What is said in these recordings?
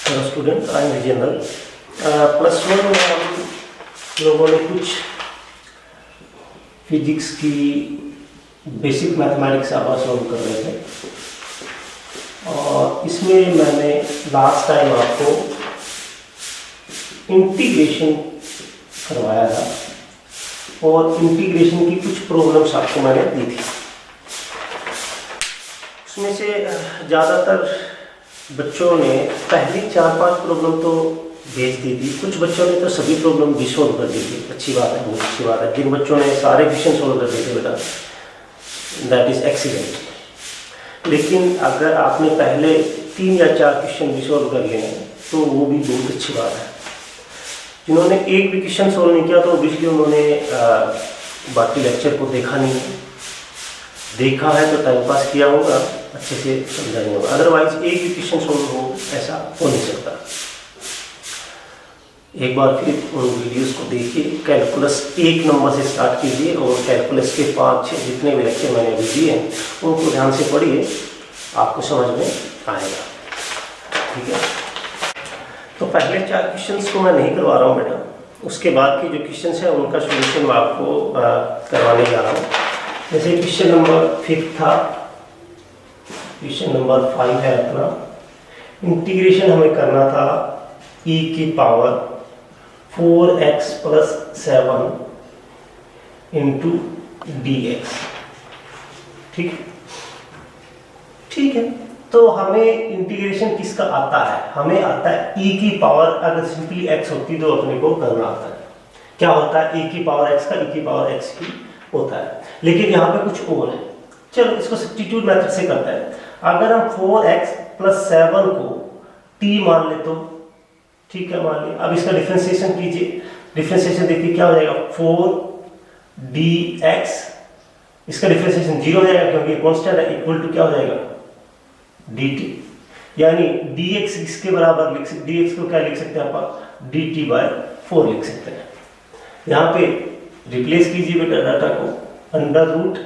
Hello student, I am Vijendra. Plus one में हम लोगों ने कुछ फिजिक्स की बेसिक मैथमेटिक्स आप सॉल्व कर रहे थे और इसमें मैंने लास्ट टाइम आपको इंटीग्रेशन करवाया था और इंटीग्रेशन की कुछ प्रॉब्लम्स आपको मैंने दी थी। उसमें से ज़्यादातर बच्चों ने पहली 4-5 प्रॉब्लम तो भेज दी थी, कुछ बच्चों ने तो सभी प्रॉब्लम भी सोल्व कर दी थी। अच्छी बात है, बहुत अच्छी बात है। जिन बच्चों ने सारे क्वेश्चन सोल्व कर दिए थे बेटा, दैट इज़ एक्सीलेंट। लेकिन अगर आपने पहले 3 या 4 क्वेश्चन भी सोल्व कर लिए हैं तो वो भी बहुत अच्छी बात है। जिन्होंने एक भी क्वेश्चन सोल्व नहीं किया तो ऑब्वियसली उन्होंने बाकी लेक्चर को देखा नहीं है। देखा है तो टाइम पास किया होगा, अच्छे से समझा नहीं होगा। अदरवाइज एक भी क्वेश्चन सोल्व हो ऐसा हो नहीं सकता। एक बार फिर उन वीडियोस को देखिए, कैलकुलस 1 नंबर से स्टार्ट कीजिए और कैलकुलस के 5-6 जितने भी लेक्चर मैंने अभी दिए हैं उनको ध्यान से पढ़िए, आपको समझ में आएगा। ठीक है, तो पहले 4 क्वेश्चंस को मैं नहीं करवा रहा हूँ बेटा, उसके बाद के जो क्वेश्चंस हैं उनका सोल्यूशन मैं आपको करवाने जा रहा हूँ। जैसे क्वेश्चन नंबर 5 था, क्वेश्चन नंबर 5 है अपना। इंटीग्रेशन हमें करना था e की पावर 4x + 7 इंटू dx। ठीक है, तो हमें इंटीग्रेशन किसका आता है? हमें आता है e की पावर, अगर सिंपली x होती तो अपने को करना आता है। क्या होता है? e की पावर x का e की पावर x की होता है, लेकिन यहाँ पे कुछ और है। चलो इसको सब्स्टिट्यूट मेथड से करते हैं। अगर हम 4x + 7 को t मान ले तो ठीक है, मान लिया। अब इसका डिफरेंशिएशन कीजिए, डिफरेंशिएशन देखिए क्या हो जाएगा, 4dx। इसका डिफरेंशिएशन 0 हो जाएगा क्योंकि कांस्टेंट है, इक्वल टू क्या हो जाएगा, dt। यानी dx इसके बराबर लिख सकते, dx को क्या लिख सकते हैं आप, dt/4 लिख सकते हैं। यहाँ पे रिप्लेस कीजिए बेटा डाटा को, अंडर रूट,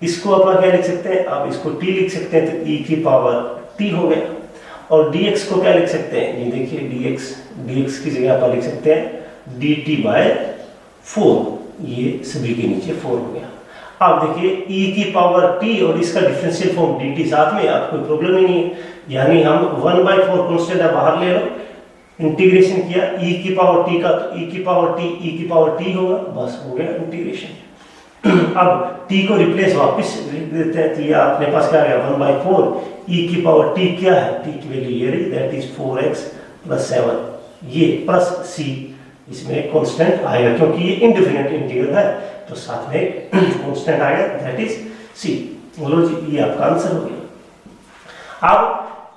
इसको आप क्या लिख सकते हैं, आप इसको t लिख सकते हैं तो e की पावर t हो गया। और dx को क्या लिख सकते हैं, ये देखिए dx की जगह आप लिख सकते हैं dt/4, ये सभी के नीचे 4 हो गया। आप देखिए e की पावर t और इसका डिफरेंशियल फॉर्म dt साथ में, आप कोई प्रॉब्लम ही नहीं है। यानी हम 1/4 कांस्टेंट है बाहर ले लो, इंटीग्रेशन किया e की पावर t का तो e की पावर t होगा, बस हो गया इंटीग्रेशन। अब t को रिप्लेस वापस लिख देते हैं तो ये अपने पास क्या आ गया, 1/4 e की पावर t क्या है, t की वैल्यू ये रही, दैट इज 4x + 7, ये प्लस c, इसमें कांस्टेंट आएगा क्योंकि ये इंडेफिनिट इंटीग्रल है तो साथ में कांस्टेंट आएगा, दैट इज c। बोलो जी, ये आपका आंसर हो गया। अब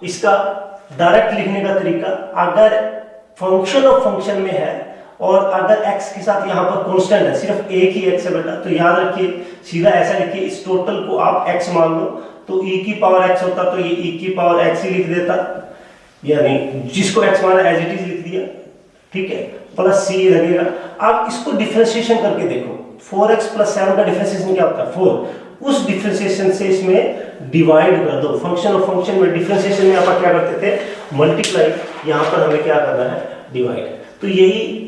इसका डायरेक्ट लिखने का तरीका, अगर फंक्शन ऑफ फंक्शन में है और अगर x के साथ यहाँ पर कांस्टेंट है, सिर्फ एक ही x है बेटा, तो याद रखिए सीधा ऐसा लिखिए, इस टोटल को आप x मान लो तो e की पावर x होता तो ये e की पावर x ही लिख देता, यानी जिसको x माना एज इट इज लिख दिया। ठीक है, प्लस c लगेगा। अब इसको डिफरेंशिएशन करके देखो, 4x + 7 का डिफरेंशिएशन क्या होता है, 4। उस डिफरेंशिएशन से इसमें डिवाइड कर दो। फंक्शन ऑफ फंक्शन में डिफरेंशिएशन में आप क्या करते थे, मल्टीप्लाई, यहाँ पर हमें क्या करना है, डिवाइड। तो यही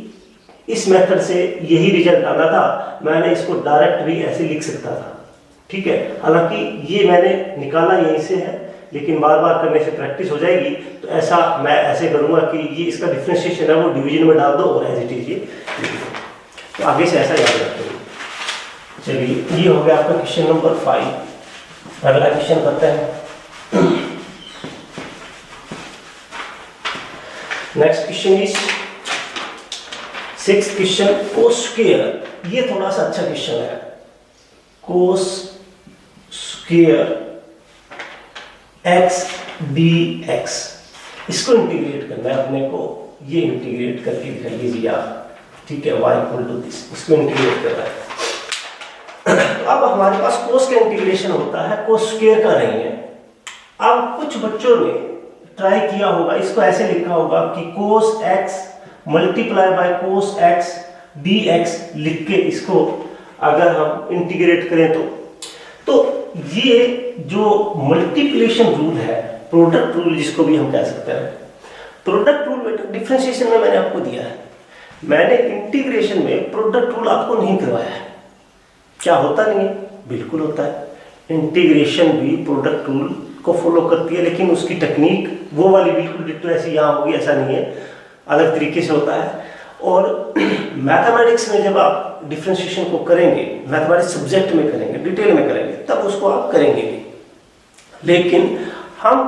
इस मेथड से यही रिजल्ट आना था। मैंने इसको डायरेक्ट भी ऐसे लिख सकता था, ठीक है। हालांकि ये मैंने निकाला यहीं से है, लेकिन बार बार करने से प्रैक्टिस हो जाएगी, तो ऐसा मैं ऐसे करूंगा कि ये इसका डिफरेंशिएशन है वो डिवीजन में डाल दो और एज इट इज ये लिख दो, तो आगे से ऐसा याद रखते हैं। चलिए, ये हो गया आपका क्वेश्चन नंबर 5। अगला क्वेश्चन करते हैं। Next question is 6th question, cos square. ये थोड़ा सा अच्छा क्वेश्चन है, कोस स्क्वायर x dx। इसको इंटीग्रेट करना है अपने को, ये इंटीग्रेट करके दिखा लीजिए आप, ठीक है, y = दिस, इसको इंटीग्रेट करना है। अब हमारे पास कोस का इंटीग्रेशन होता है, कोस स्क्वायर का नहीं है। अब कुछ बच्चों ने ट्राई किया होगा, इसको ऐसे लिखा होगा कि कोस x × कोस x dx लिख के इसको अगर हम इंटीग्रेट करें तो ये जो मल्टीप्लिकेशन रूल है, प्रोडक्ट रूल जिसको भी हम कह सकते हैं, प्रोडक्ट रूल बेटा डिफरेंशिएशन में मैंने आपको दिया है, मैंने इंटीग्रेशन में प्रोडक्ट रूल आपको नहीं करवाया है। क्या होता नहीं है? बिल्कुल होता है। इंटीग्रेशन भी प्रोडक्ट रूल को फॉलो करती है, लेकिन उसकी टेक्निक वो वाली बिल्कुल डिट्टो ऐसी यहाँ होगी ऐसा नहीं है, अलग तरीके से होता है। और मैथमेटिक्स में जब आप डिफरेंशिएशन को करेंगे, मैथमेटिक्स सब्जेक्ट में करेंगे, डिटेल में करेंगे, तब उसको आप करेंगे भी, लेकिन हम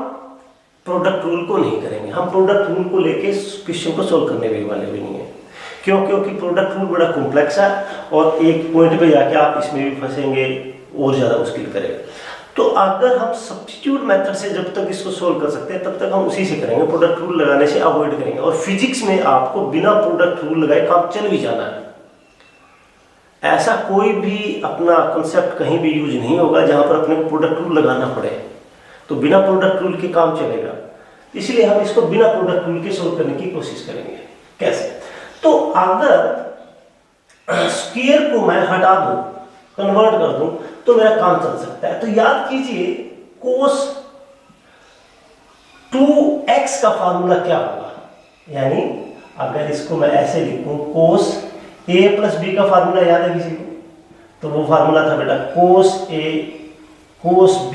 प्रोडक्ट रूल को नहीं करेंगे। हम प्रोडक्ट रूल को लेके क्वेश्चन को सोल्व करने भी वाले भी नहीं है। क्यों? क्योंकि प्रोडक्ट रूल बड़ा कॉम्प्लेक्स है और एक पॉइंट पे जाके आप इसमें भी फंसेंगे और ज़्यादा मुश्किल करेगा। तो अगर हम सब्स्टिट्यूट मेथड से जब तक इसको सोल्व कर सकते हैं तब तक हम उसी से करेंगे, प्रोडक्ट रूल लगाने से अवॉइड करेंगे। और फिजिक्स में आपको बिना प्रोडक्ट रूल लगाए काम चल भी जाना है। ऐसा कोई भी अपना कंसेप्ट कहीं भी यूज नहीं होगा जहां पर अपने को प्रोडक्ट रूल लगाना पड़े। तो बिना प्रोडक्ट रूल के काम चलेगा, इसलिए हम इसको बिना प्रोडक्ट रूल के सोल्व करने की कोशिश करेंगे। कैसे? तो अगर स्क्वायर को मैं हटा दूं, कन्वर्ट कर दूं, तो मेरा काम चल सकता है। तो याद कीजिए कोस 2x का फार्मूला क्या होगा, यानी अगर इसको मैं ऐसे लिखूं, कोस a प्लस बी का फार्मूला याद है किसी को? तो वो फार्मूला था बेटा cos a cos b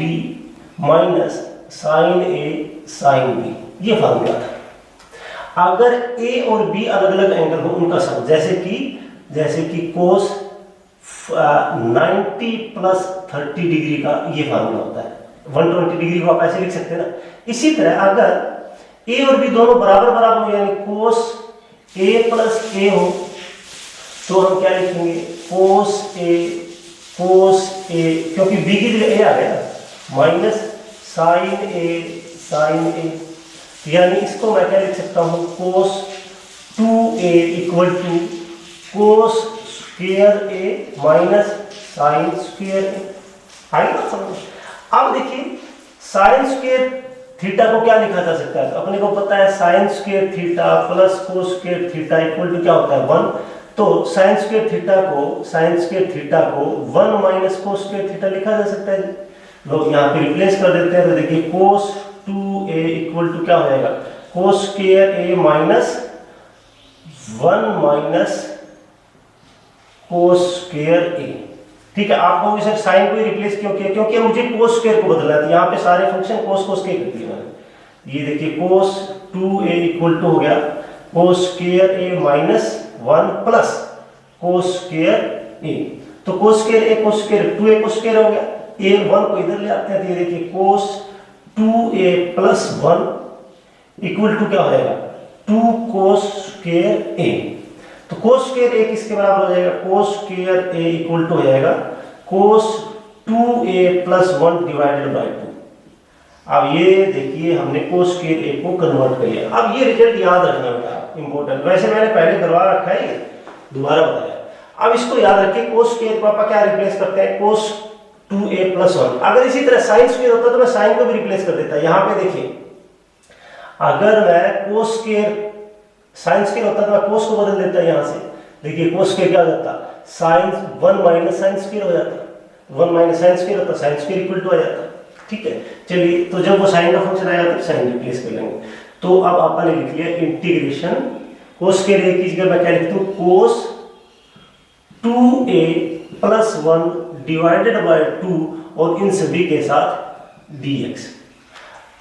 minus sine a sine b, ये फार्मूला था। अगर a और b अलग अलग एंगल हो उनका सम, जैसे कि कोस 90 प्लस 30 डिग्री का ये फार्मूला होता है। 120 डिग्री को आप ऐसे लिख सकते हैं ना। इसी तरह अगर a और b दोनों बराबर बराबर हो, यानी कोस a प्लस a हो, तो हम क्या लिखेंगे? कोस a, क्योंकि b की जगह a आ गया ना, माइनस साइन a, यानी इसको मैं क्या लिख सकता हूँ? Cos 2a equal to cos square a minus sine square a। आई ना समझ? अब देखिए साइन स्क्वायर थीटा को क्या लिखा जा सकता है? तो अपने को पता है sine square theta plus cos square theta equal to क्या होता है? 1। तो साइन स्क्वायर थीटा को 1 माइनस कोस स्क्वायर थीटा लिखा जा सकता है। लोग यहाँ पे रिप्लेस कर देते हैं, तो देखिए कोस 2a इक्वल टू क्या हो जाएगा? Cos square a minus 1 minus cos square a। ठीक है, आपको सिर्फ साइन को ही रिप्लेस क्यों किया? क्योंकि मुझे कोस स्क्वायर को बदलना है। यहाँ पे सारे फंक्शन कोस के कर दिए मैंने। ये देखिए कोस 2a इक्वल टू हो गया कोस square a minus 1 plus cos square a। तो कोस square a cos square 2a cos square हो गया, a 1 को इधर ले आते हैं, तो ये देखिए कोस 2a प्लस 1 इक्वल टू क्या हो जाएगा? 2 कोस स्क्वायर a। तो कोस स्क्वायर a किसके बराबर हो जाएगा? Cos square a equal to हो जाएगा कोस 2a प्लस 1 डिवाइडेड बाय 2। अब ये देखिए हमने कोस स्क्वायर a को कन्वर्ट कर लिया। अब ये रिजल्ट याद रखना बेटा, इंपॉर्टेंट। वैसे मैंने पहले करवा रखा है, दोबारा बताया। अब इसको याद रखिए, कोस स्क्वायर को आप क्या रिप्लेस करते हैं? कोस 2a प्लस 1। अगर इसी तरह साइन स्क्वायर होता तो मैं साइन को भी रिप्लेस कर देता। यहाँ पे देखिए अगर मैं कोस स्क्वायर साइन स्क्वायर होता तो मैं कोस को बदल देता यहाँ से। देखिए कोस स्क्वायर क्या हो जाता? साइन 1 माइनस साइन स्क्वायर हो जाता। 1 माइनस साइन स्क्वायर होता, साइन स्क्वायर इक्वल टू आ जाता। ठीक है, चलिए तो जब वो साइन का फंक्शन आएगा तो साइन रिप्लेस कर लेंगे। तो अब आपने लिख लिया इंटीग्रेशन कोस स्क्वायर a की जगह मैं क्या लिखता हूँ? Cos 2a plus 1 divided by 2 और इन सभी के साथ dx।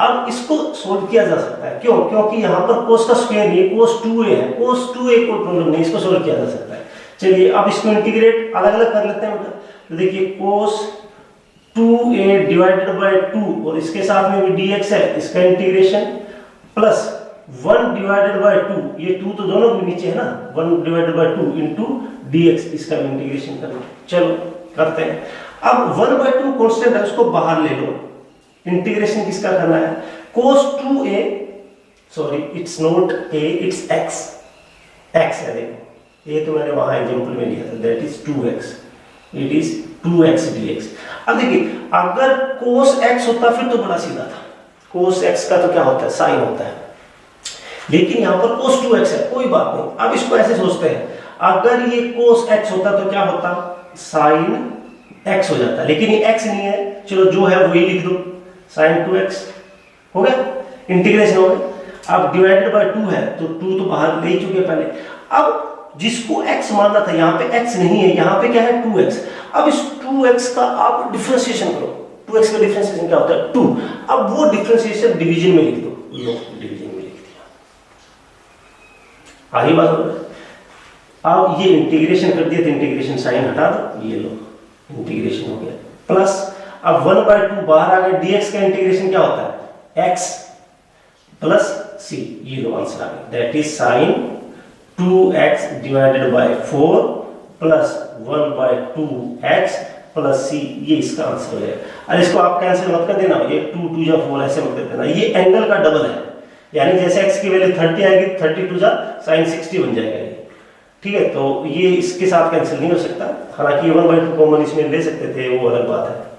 अब इसको सोल्व किया जा सकता है। क्यों? क्योंकि यहाँ पर कोस का स्क्वायर नहीं है, कोस 2a है। कोस 2a को प्रॉब्लम नहीं, इसको सोल्व किया जा सकता है। चलिए अब इसको इंटीग्रेट अलग अलग कर लेते हैं। तो देखिए कोस 2a डिवाइडेड बाय 2 और इसके साथ में भी dx है, इसका इंटीग्रेशन प्लस 1 डिवाइडेड बाय 2, ये 2 तो दोनों के नीचे है ना, 1 डिवाइडेड बाय 2 इनटू dx, इसका इंटीग्रेशन करना। चलो करते हैं। अब 1 बाय 2 कांस्टेंट है, उसको बाहर ले लो। इंटीग्रेशन किसका करना है? cos 2a, sorry it's not a, it's x है। देखो ये तो मैंने वहां एग्जांपल में लिया था, that is 2x, it is 2x dx। अब देखिए अगर cos x होता फिर तो बड़ा सीधा था। cos x का तो क्या होता है? साइन होता है। लेकिन यहाँ पर cos 2x है, कोई बात नहीं। अब इसको ऐसे सोचते हैं, अगर ये cos x होता तो क्या होता? साइन x हो जाता। लेकिन ये x नहीं है, चलो जो है वही लिख दो, साइन 2x हो गया, इंटीग्रेशन हो गया। अब डिवाइडेड बाय 2 है तो 2 तो बाहर ले ही चुके पहले। अब जिसको x मानना था यहाँ पे x नहीं है, यहाँ पे क्या है 2x। अब इस 2x का आप डिफरेंशिएशन करो। 2x का डिफरेंशिएशन क्या होता है 2। अब वो डिफरेंशिएशन डिवीजन में लिख दो, लो डिवीजन में लिख दिया। आगे बात हो रहा है। अब ये इंटीग्रेशन कर दिया तो इंटीग्रेशन साइन हटा दो, ये लो इंटीग्रेशन हो गया प्लस। अब 1/2 बाहर आ गया, dx का इंटीग्रेशन क्या होता है x प्लस c, ये लो आंसर आ गया। That is sine 2x divided by 4 plus 1/2x plus c, ये इसका आंसर है। और इसको आप कैंसिल मत कर देना, ये 2 2 जा 4 ऐसे मत कर देना, ये एंगल का डबल है। यानी जैसे x की वैल्यू 30 आएगी 32 जा sin 60 बन जाएगा ये, ठीक है। तो ये इसके साथ कैंसिल नहीं हो सकता, हालांकि 1/2 कॉमन इसमें ले सकते थे, वो अलग बात है।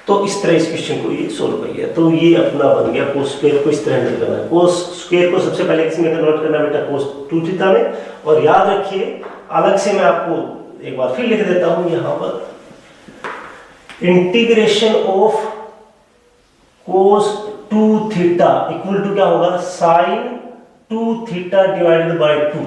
तो इस तरह इस क्वेश्चन को ये सोल्व कर लिया। तो ये अपना बन गया कोस स्क्वायर को इस तरह हैंडल करना है। कोस स्क्वायर को सबसे पहले किस में कन्वर्ट करना बेटा, कोस 2 थीटा में। और याद रखिए अलग से मैं आपको एक बार फिर लिख देता हूं यहां पर, integration of cos 2 theta equal to क्या होगा साइन 2 थीटा डिवाइडेड बाय 2।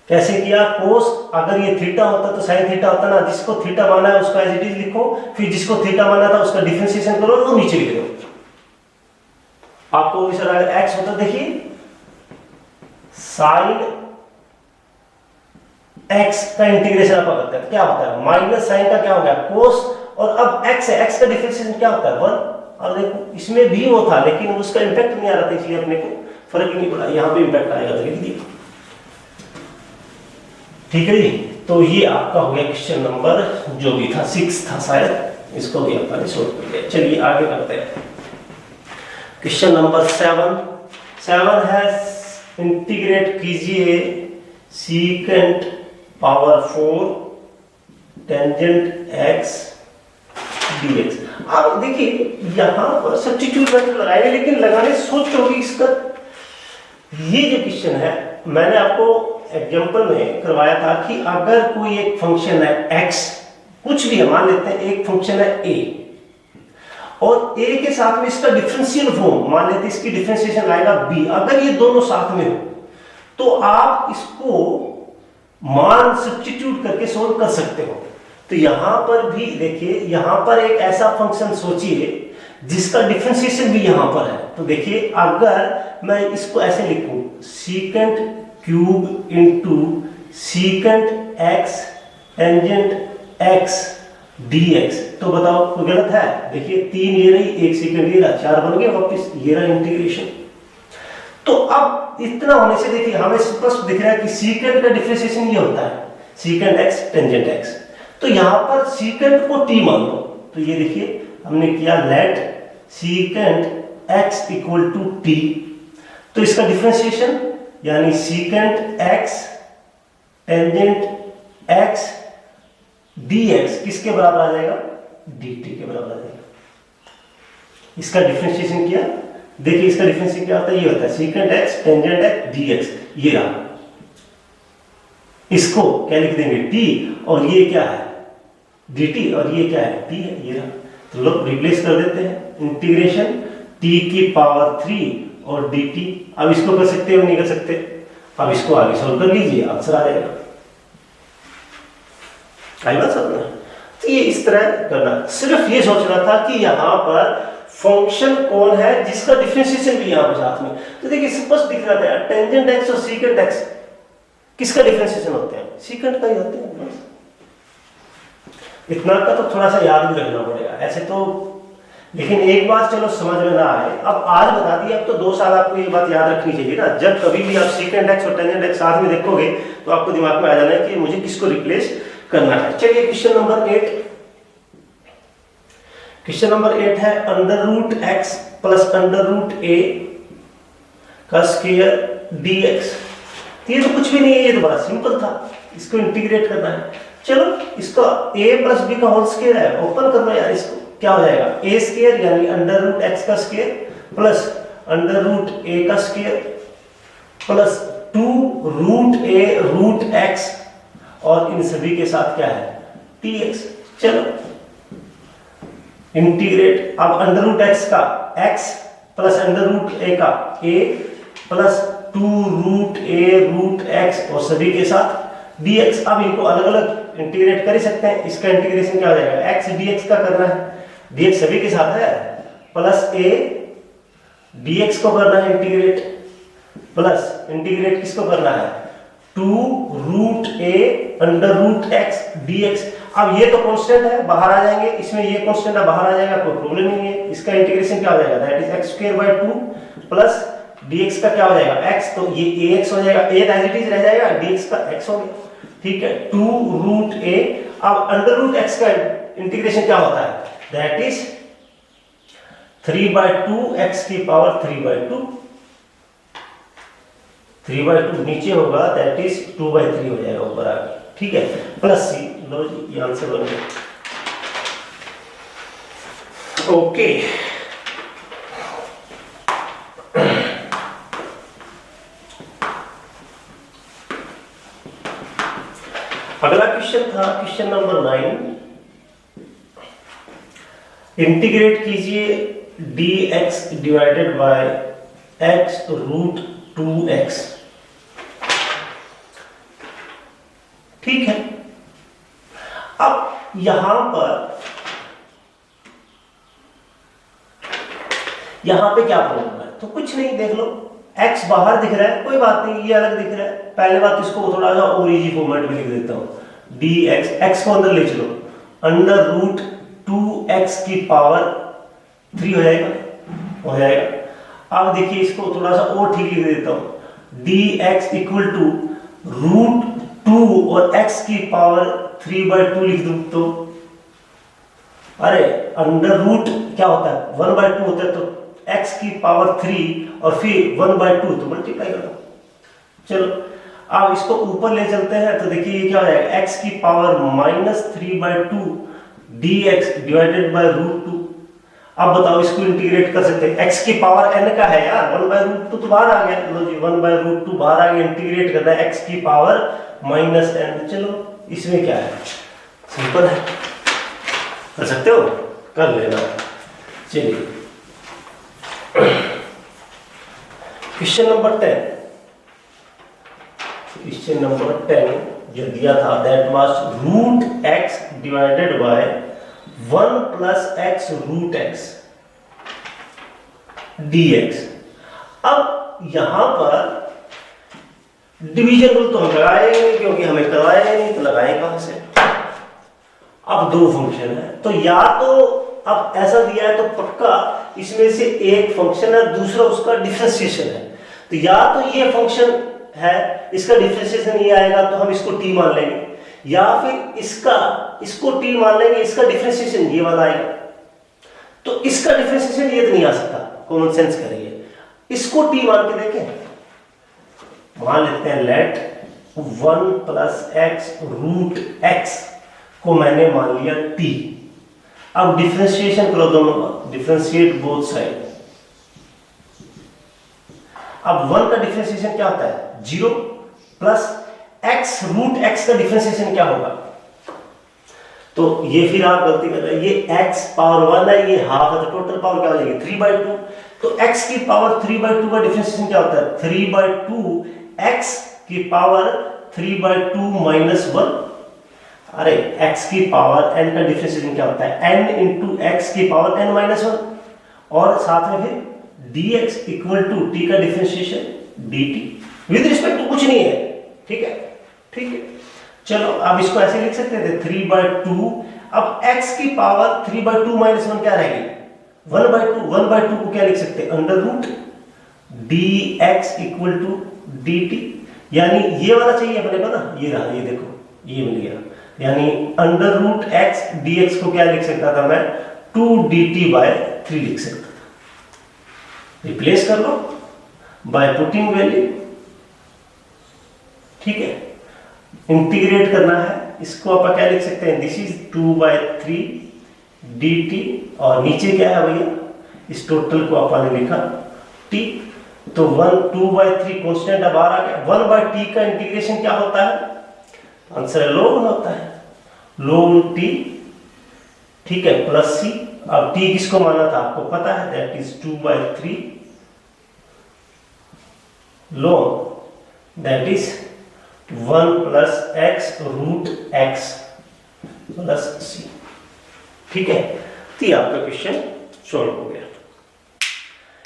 कैसे किया, कोस अगर ये थीटा होता तो साइन थीटा होता ना, जिसको थीटा माना है उसका एज इट इज लिखो, फिर जिसको थीटा माना था उसका डिफरेंशिएशन करो और नीचे लिख दो। आपको सर अगर x होता देखिए साइन x का इंटीग्रेशन आप करते हैं क्या होता है माइनस साइन का क्या हो गया कोस, और अब x है, x का डिफरेंशिएशन क्या होता है 1। और देखो इसमें भी वो था लेकिन उसका इंपैक्ट नहीं आ रहा था, इसलिए अपने को फर्क ही नहीं पड़ा। यहां पे इंपैक्ट आएगा तो लिख दिया, ठीक है जी। तो ये आपका हो गया क्वेश्चन नंबर जो भी था 6 था शायद, इसको भी आपने सोल्व कर लिया। चलिए आगे करते हैं क्वेश्चन नंबर 7 है इंटीग्रेट कीजिए secant power 4 tangent x dx। आप देखिए यहां पर सब्स्टिट्यूट मेथड लगाएंगे, लेकिन लगाने सोचोगे इसका ये जो क्वेश्चन है मैंने आपको एग्जांपल में करवाया था कि अगर कोई एक फंक्शन है x, कुछ भी है, मान लेते हैं एक फंक्शन है a और a के साथ में इसका डिफरेंशियल फॉर्म मान लेते हैं इसकी डिफरेंशिएशन आएगा b। अगर ये दोनों साथ में हो तो आप इसको मान सब्स्टिट्यूट करके सोल्व कर सकते हो। तो यहां पर भी देखिए, यहां पर एक ऐसा फंक्शन सोचिए जिसका डिफरेंशिएशन भी यहां पर है। तो देखिए अगर मैं इसको ऐसे लिखूं secant cube into secant x tangent x dx, तो बताओ कोई गलत है? देखिए 3 ये रही, 1 सेकंड ये रहा, 4 बन गए वापस, ये रहा इंटीग्रेशन। तो अब इतना होने से देखिए हमें स्पष्ट दिख रहा है कि सीकेंट का डिफरेंशिएशन ये होता है सीकेंट x टेंजेंट x। तो यहां पर सीकेंट को t मान लो, तो ये देखिए हमने किया let secant x equal to t। तो इसका डिफरेंशिएशन यानी secant x tangent x dx किसके बराबर आ जाएगा dt के बराबर आ जाएगा। इसका डिफरेंशिएशन किया, देखिए इसका डिफरेंशिएशन क्या होता है, ये होता है secant x tangent x dx, ये रहा। इसको क्या लिख देंगे t, और ये क्या है dt, और ये क्या है t है, ये रहा। तो लोग रिप्लेस कर देते हैं, इंटीग्रेशन t की पावर 3 और dt। अब इसको कर सकते हो नहीं कर सकते, अब इसको आगे सॉल्व कर लीजिए, आंसर आ जाएगा। आई बात समझ में? तो ये इस तरह करना, सिर्फ ये सोचना था कि यहाँ पर फंक्शन कौन है जिसका डिफरेंशिएशन भी यहाँ पर साथ में। तो देखिए स्पष्ट दिख रहा था टेंजेंट x और सीकेंट x किसका डिफरेंशिएशन होते हैं, सीकेंट का ही होते हैं बस। इतना का तो थोड़ा सा याद भी रखना पड़ेगा ऐसे तो, लेकिन एक बात चलो समझ में ना आए, अब आज बता दिया, अब तो 2 साल आपको ये बात याद रखनी चाहिए ना। जब कभी भी आप सीकेंट x और टेंजेंट x साथ में देखोगे तो आपको दिमाग में आ जाना है कि मुझे किसको रिप्लेस करना है। चलिए क्वेश्चन नंबर 8, क्वेश्चन नंबर 8 है under root x plus under root a का स्क्वायर dx। ये तो कुछ भी नहीं है, ये तो बड़ा सिंपल था, इसको इंटीग्रेट करना है। चलो इसका a प्लस b का होल स्क्वायर है, ओपन करना यार, इसको क्या हो जाएगा a स्क्वायर यानी अंडर रूट x का square plus under root a का square plus 2 root a root x, और इन सभी के साथ क्या है dx। चलो इंटीग्रेट, अब अंडर रूट x का x प्लस अंडर रूट ए का ए प्लस 2 रूट ए रूट एक्स और सभी के साथ dx। अब इनको अलग अलग इंटीग्रेट कर ही सकते हैं। इसका इंटीग्रेशन क्या हो जाएगा, x dx का करना है, dx सभी के साथ है, प्लस a dx को करना है इंटीग्रेट, प्लस इंटीग्रेट किसको करना है 2 root a under root x dx। अब ये तो कांस्टेंट है, बाहर आ जाएंगे, इसमें ये कांस्टेंट है, बाहर आ जाएगा, कोई प्रॉब्लम नहीं है। इसका इंटीग्रेशन क्या हो जाएगा, that is x² 2 plus dx का क्या हो जाएगा x, तो ये ax हो जाएगा, a एज इट इज रह जाएगा, dx का x हो गया, ठीक है 2 रूट a। अब अंडर रूट x का इंटीग्रेशन क्या होता है, दैट इज 3/2 x की पावर 3/2, 3/2 नीचे होगा, दैट इज 2/3 हो जाएगा ऊपर आके, ठीक है, प्लस c। लो जी, ये आंसर बन गया। ओके, अगला क्वेश्चन था क्वेश्चन नंबर 9। इंटीग्रेट कीजिए dx divided by x root 2x, ठीक है। अब यहां पे क्या प्रॉब्लम है, तो कुछ नहीं, देख लो x बाहर दिख रहा है, कोई बात नहीं, ये अलग दिख रहा है। पहले बात इसको थोड़ा सा और इजी फॉर्मेट में लिख देता हूं, dx, x को अंदर ले चलो, अंडर रूट 2x की पावर 3 हो जाएगा। अब देखिए इसको थोड़ा सा और ठीक लिख देता हूं, dx इक्वल टू रूट 2 और x की पावर 3/2 लिख दूं तो, अरे अंडर रूट क्या होता है 1/2 होता है, तो x की पावर 3 और फिर 1/2 तो मल्टीप्लाई कर दो। चलो अब इसको ऊपर ले चलते हैं, तो देखिए ये क्या हो जाएगा, x की power -3/2 dx divided by root 2। अब बताओ इसको इंटीग्रेट कर सकते हैं, x की पावर n का है यार, 1/2 तो बाहर आ गया, लो जी 1/2 बाहर आ गया, इंटीग्रेट करना है x की पावर -n। चलो इसमें क्या है, सिंपल है, कर सकते हो, कर लेना। चलिए क्वेश्चन नंबर 10, क्वेश्चन नंबर 10 जो दिया था, that was root x divided by 1 plus x root x dx। अब यहां पर डिवीजन रूल तो हम लगाएंगे क्योंकि हमें करवाया नहीं, तो लगाएं कहां से। अब दो फंक्शन है, तो या तो अब ऐसा दिया है तो पक्का इसमें से एक फंक्शन है, दूसरा उसका डिफरेंशिएशन है। तो या तो ये फंक्शन है, इसका डिफरेंशिएशन ये आएगा तो हम इसको t मान लेंगे, या फिर इसको t मान लेंगे, इसका डिफरेंशिएशन ये वाला आएगा। तो इसका डिफरेंशिएशन ये तो नहीं आ सकता, कॉमन सेंस करिए, इसको t मान के देखें, मान लेते हैं let 1 plus x root x को मैंने मान लिया t। अब डिफरेंशिएशन करो दोनों का, डिफरेंशिएट बोथ साइड। अब 1 का डिफरेंशिएशन क्या होता है 0 प्लस x रूट x का डिफरेंशिएशन क्या होगा, तो ये फिर आप गलती कर रहे हैं, ये x पावर 1 है, ये हाफ है, तो टोटल पावर क्या हो जाएगी 3/2। तो x की पावर 3/2 का डिफरेंशिएशन क्या होता है 3/2 x की पावर 3/2 माइनस 1। अरे x की पावर n का डिफरेंशिएशन क्या होता है n इंटू x की पावर n माइनस 1, और साथ में फिर dx इक्वल टू t का differentiation dt with respect to कुछ नहीं है, ठीक है, ठीक है। चलो अब इसको ऐसे लिख सकते थे 3/2। अब x की पावर 3/2 माइनस 1 क्या रहेगी 1/2 को क्या लिख सकते हैं under root dx equal to dt, यानी ये वाला चाहिए अपने को ना, ये रहा, ये देखो ये मिल गया, यानी अंडर रूट x dx को क्या लिख सकता था मैं 2dt/3 लिख सकता था। रिप्लेस कर लो बाय पुटिंग वैल्यू, ठीक है। इंटीग्रेट करना है, इसको आप क्या लिख सकते हैं, दिस इज 2/3 dt, और नीचे क्या है भैया, इस टोटल को आपने लिखा t, तो 2/3 कांस्टेंट अब बाहर आ गया। 1/t का इंटीग्रेशन क्या होता है, आंसर log 1 होता है, log t, ठीक है, प्लस c अब t किसको माना था आपको पता है, that is 2/3 ln that is 1 + x √ x + c। ठीक है, तो ये आपका क्वेश्चन सॉल्व हो गया।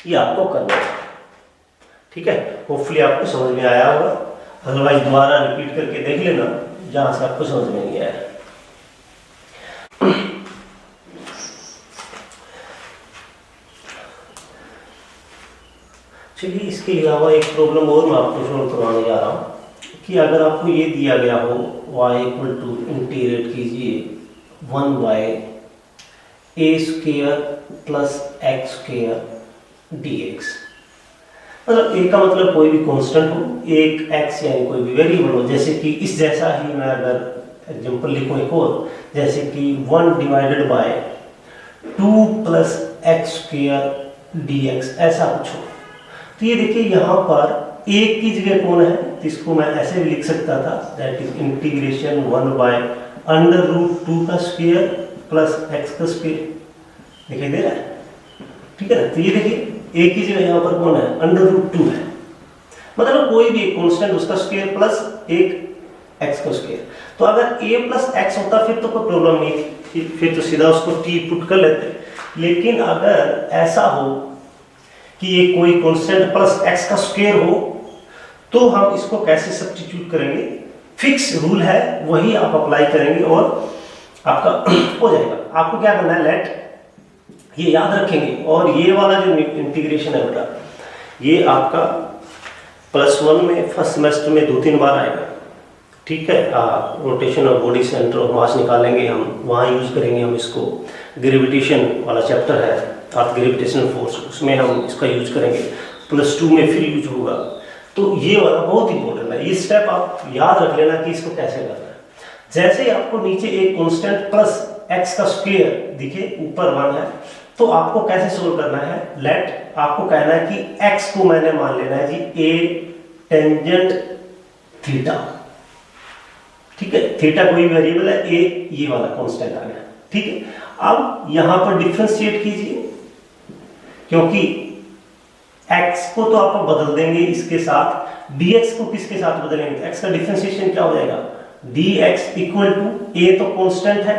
ये आपको करना है, ठीक है। होपफुली आपको समझ में आया होगा, अदरवाइज दोबारा रिपीट करके देख लेना जहां से आपको समझ में नहीं आया। चलिए, इसके अलावा एक प्रॉब्लम और मैं आपको सॉल्व करवाने जा रहा हूँ कि अगर आपको ये दिया गया हो y = इंटीग्रेट कीजिए 1/a² + x² dx। मतलब a का मतलब कोई भी कांस्टेंट हो, एक x यानी कोई भी वेरिएबल हो, जैसे कि इस जैसा ही मैं अगर एग्जांपल लिखूं एक और, जैसे कि 1/2 + x² dx, ऐसा कुछ हो। तो ये देखिए यहाँ पर एक की जगह कौन है, तो इसको मैं ऐसे भी लिख सकता था, दैट इज इंटीग्रेशन 1/√2² + x²। दिखाई दे रहा है, ठीक है ना। तो ये देखिए एक की जगह यहाँ पर कौन है, √2 है, मतलब कोई भी एक कांस्टेंट उसका स्क्वायर प्लस एक x का स्क्वायर। तो अगर a + x होता फिर तो कोई प्रॉब्लम नहीं थी, फिर तो सीधा उसको t पुट कर लेते। लेकिन अगर ऐसा हो कि ये कोई कांस्टेंट प्लस x का स्क्वायर हो, तो हम इसको कैसे सब्स्टिट्यूट करेंगे, फिक्स रूल है वही आप अप्लाई करेंगे और आपका हो जाएगा। आपको क्या करना है, लेट ये याद रखेंगे, और ये वाला जो इंटीग्रेशन है बेटा, ये आपका +1 में फर्स्ट सेमेस्टर में 2-3 बार आएगा, ठीक है। रोटेशन और बॉडी सेंटर ऑफ मास निकालेंगे हम, वहाँ यूज करेंगे हम इसको। ग्रेविटेशन वाला चैप्टर है, अर्थ ग्रेविटेशनल फोर्स, उसमें हम इसका यूज करेंगे। +2 में फिर यूज होगा। तो ये वाला बहुत इंपॉर्टेंट है, ये स्टेप आप याद रख लेना कि इसको कैसे करना है। जैसे ही आपको नीचे एक कांस्टेंट प्लस x का स्क्वायर दिखे, ऊपर 1 है, तो आपको कैसे सोल्व करना है, लेट आपको कहना है कि x को मैंने मान लेना है जी a टेंजेंट थीटा, ठीक है। थीटा कोई वेरिएबल है, a ये वाला कांस्टेंट आ गया, ठीक है। अब यहां पर डिफरेंशिएट कीजिए, क्योंकि x को तो आप बदल देंगे इसके साथ, dx को किसके साथ बदलेंगे, x का डिफरेंशिएशन क्या हो जाएगा, dx = a तो कांस्टेंट है,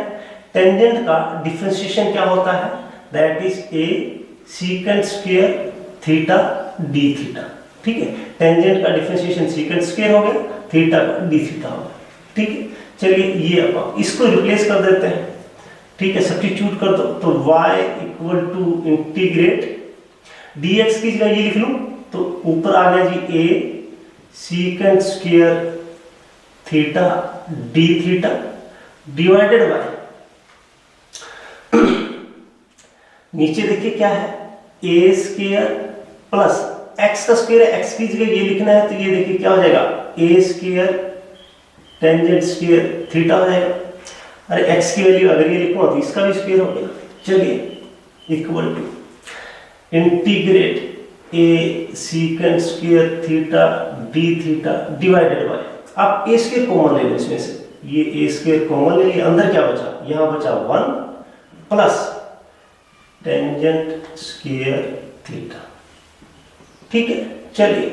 टेंजेंट का डिफरेंशिएशन क्या होता है, that is a secant square थीटा d थीटा, ठीक है। टेंजेंट का डिफरेंशिएशन secant square हो गया, थीटा का d थीटा हो गया, ठीक है। चलिए ये अब इसको रिप्लेस कर देते हैं, ठीक है, सब्स्टिट्यूट कर दो। तो y = इंटीग्रेट dx की जगह ये लिख लूं, तो ऊपर आ गया जी a secant square थीटा d थीटा डिवाइडेड बाय, नीचे देखिए क्या है, a² प्लस x का स्क्वायर है, x की जगह ये लिखना है, तो ये देखिए क्या हो जाएगा, a² टेंजेंट स्क्वायर थीटा हो जाएगा। अरे x की वैल्यू अगर ये लिखूं तो इसका भी स्क्वायर हो गया। चलिए equal to integrate a secant square थीटा d थीटा डिवाइडेड बाय, आप a² कॉमन ले लो इसमें से, ये a² कॉमन ले लिया, अंदर क्या बचा, यहां बचा 1 प्लस टेंजेंट स्क्वायर थीटा, ठीक है। चलिए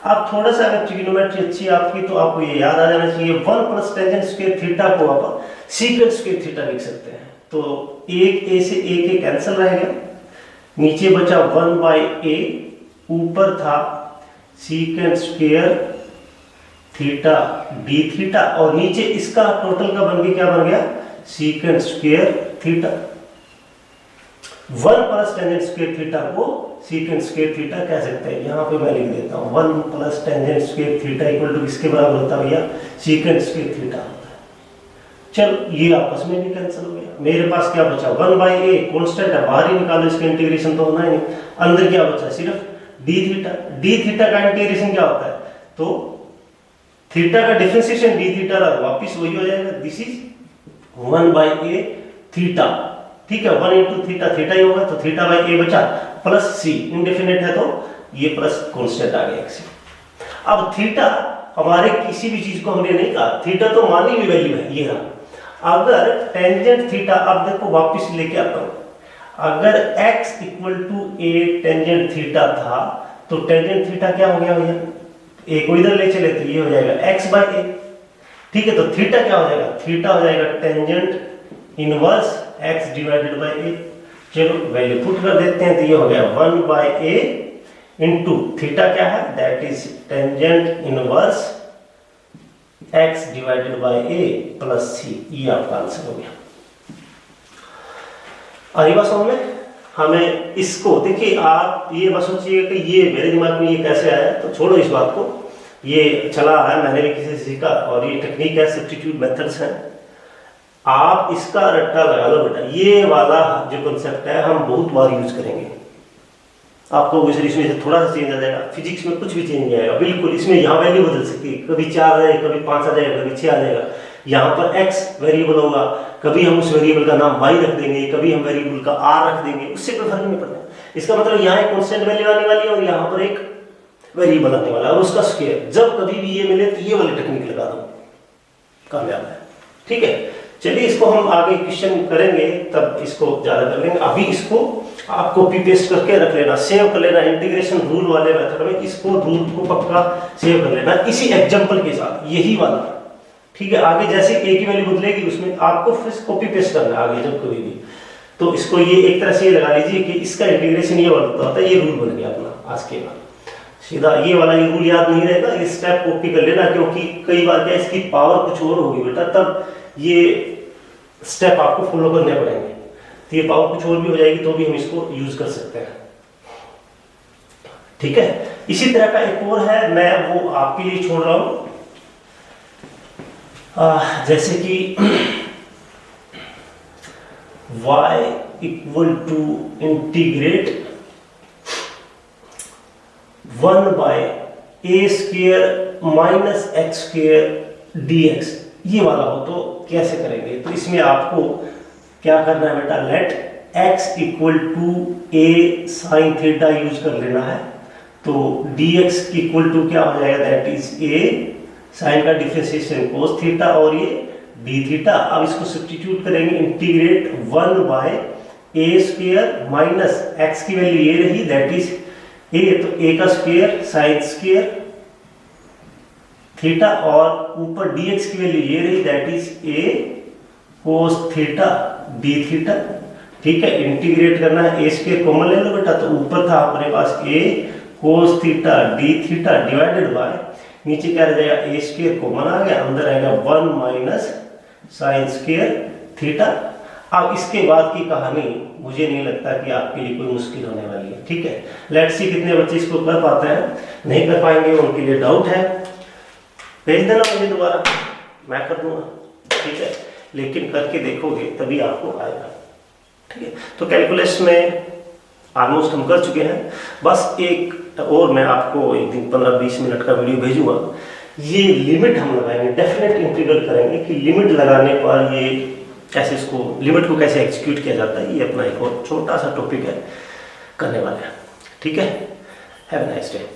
अब थोड़ा सा अगर ट्रिग्नोमेट्री अच्छी है आपकी, तो आपको ये याद आ जाना चाहिए, 1 प्लस टेंजेंट स्क्वायर थीटा को आप सीकेंट स्क्वायर थीटा लिख सकते हैं। तो एक a से एक a कैंसिल रहेगा, नीचे बचा 1/a, ऊपर था secant square theta d theta, और नीचे इसका टोटल का बन गया, क्या बन गया, secant square theta. 1 plus tangent square theta को सीकेंट स्क्वायर थीटा कह सकते हैं। यहाँ पे मैं लिख देता हूँ 1 plus tangent square theta equal to किसके बराबर होता है भैया, सीकेंट स्क्वायर थीटा होता है। चलो ये आपस में भी कैंसिल हो गया, मेरे पास क्या बचा, 1/a कांस्टेंट है, बाहर ही निकालो, इसका इंटीग्रेशन तो होना ही नहीं, अंदर क्या बचा, सिर्फ d थीटा। d थीटा का इंटीग्रेशन क्या होता है, तो थीटा का डिफरेंशिएशन d थीटा रहा, वापिस वही हो जाएगा, दिस इज 1/a थीटा, ठीक है। 1 × थीटा थीटा ही होगा, तो θ/a बचा, प्लस c इंडेफिनिट है तो ये प्लस कांस्टेंट आ गया x। अब थीटा हमारे किसी भी चीज को हमने नहीं कहा, थीटा तो मानी हुई वैल्यू है, ये रहा। अगर टेंजेंट थीटा, अब देखो वापस लेके आता हूं, अगर x equal to a tangent theta था तो टेंजेंट थीटा क्या हो गया भैया, a को इधर ले चले तो ये हो जाएगा x बाय a। ठीक है, तो थीटा क्या हो जाएगा, थीटा हो जाएगा tangent inverse x divided bye a। चलो वैल्यू पुट कर देते हैं, तो ये हो गया 1 बाय a इंटू थीटा क्या है, that is tangent inverse x divided bye a plus c। ये आपका आंसर हो गया। आई बात समझ में? हमें इसको देखिए, आप ये बस सोचिए कि ये मेरे दिमाग में ये कैसे आया, तो छोड़ो इस बात को, ये चला है, मैंने भी किसी से सीखा और ये टेक्निक है, सब्स्टिट्यूट मेथड्स हैं। आप इसका रट्टा लगा लो बेटा, ये वाला जो कॉन्सेप्ट है हम बहुत बार यूज करेंगे। आपको इसमें से थोड़ा सा चेंज आ जाएगा, फिजिक्स में कुछ भी चेंज नहीं आएगा बिल्कुल। इसमें यहाँ वैल्यू बदल सकती है, कभी 4 आ जाएगा, कभी 5 आ जाएगा, कभी 6 आ जाएगा। यहाँ पर x वेरिएबल होगा, कभी हम उस वेरिएबल का नाम y रख देंगे, कभी हम वेरिएबल का r रख देंगे, उससे कोई फर्क नहीं पड़ता। इसका मतलब यहाँ एक कांस्टेंट वैल्यू आने वाली है और यहाँ पर एक वेरिएबल आने वाला है और उसका स्क्वायर। जब कभी भी ये मिले तो ये वाली टेक्निक लगा दो, कामयाब है। ठीक है, चलिए इसको हम आगे क्वेश्चन करेंगे तब इसको ज्यादा कर लेंगे। अभी इसको आप कॉपी पेस्ट करके रख लेना, सेव कर लेना इंटीग्रेशन रूल वाले मेथड में, इसको रूल को पक्का सेव कर लेना इसी एग्जांपल के साथ, यही वाला। ठीक है, आगे जैसे a की वैल्यू बदलेगी उसमें आपको फिर कॉपी पेस्ट करना है आगे जब कभी भी। तो इसको ये एक तरह से ये लगा लीजिए कि इसका इंटीग्रेशन ये वाला होता है, ये रूल बन गया अपना आज के बाद। सीधा ये वाला ये रूल याद नहीं रहेगा, ये स्टेप कॉपी कर लेना, क्योंकि कई बार क्या इसकी पावर कुछ और होगी बेटा, तब ये स्टेप आपको फॉलो करने पड़ेंगे। तो ये पावर कुछ और भी हो जाएगी तो भी हम इसको यूज कर सकते हैं। ठीक है, इसी तरह का एक और है, मैं वो आपके लिए छोड़ रहा हूं। जैसे कि y equal to integrate 1 by a square minus X square dx, ये वाला हो तो कैसे करेंगे? तो इसमें आपको क्या करना है बेटा, let x equal to a sine theta use कर लेना है। तो dx इक्वल टू क्या हो जाएगा, दैट इज a साइन का डिफरेंशिएशन कोस थीटा और ये d थीटा। अब इसको सब्स्टिट्यूट करेंगे, integrate 1 by a square minus x की वैल्यू ये रही, दैट इज a, तो a का स्क्वायर साइन स्क्वायर थीटा और ऊपर dx की वैल्यू ये रही, that is a cos theta d theta. ठीक है, इंटीग्रेट करना है, a स्क्वायर कॉमन ले लो बेटा, तो ऊपर था अपने पास a कोस थीटा d थीटा डिवाइडेड बाय नीचे क्या रह जाएगा, a स्क्वायर कॉमन आ गया, अंदर आएगा 1 माइनस साइन स्क्वायर थीटा। अब इसके बाद की कहानी मुझे नहीं लगता कि आपके लिए कोई मुश्किल होने वाली है। ठीक है, लेट्स सी कितने बच्चे इसको कर पाते हैं, नहीं कर पाएंगे उनके लिए डाउट है, भेज देना मुझे दोबारा, मैं कर दूंगा। ठीक है, लेकिन करके देखोगे तभी आपको आएगा। ठीक है, तो कैलकुलस में ऑलमोस्ट हम कर चुके हैं, बस एक और मैं आपको एक दिन 15-20 मिनट का वीडियो भेजूंगा। ये लिमिट हम लगाएंगे, डेफिनेट इंटीग्रल करेंगे कि लिमिट लगाने पर ये कैसे, इसको लिमिट को कैसे एग्जीक्यूट किया जाता है, ये अपना एक और छोटा सा टॉपिक है, करने वाले हैं। ठीक है, हैव अ नाइस डे।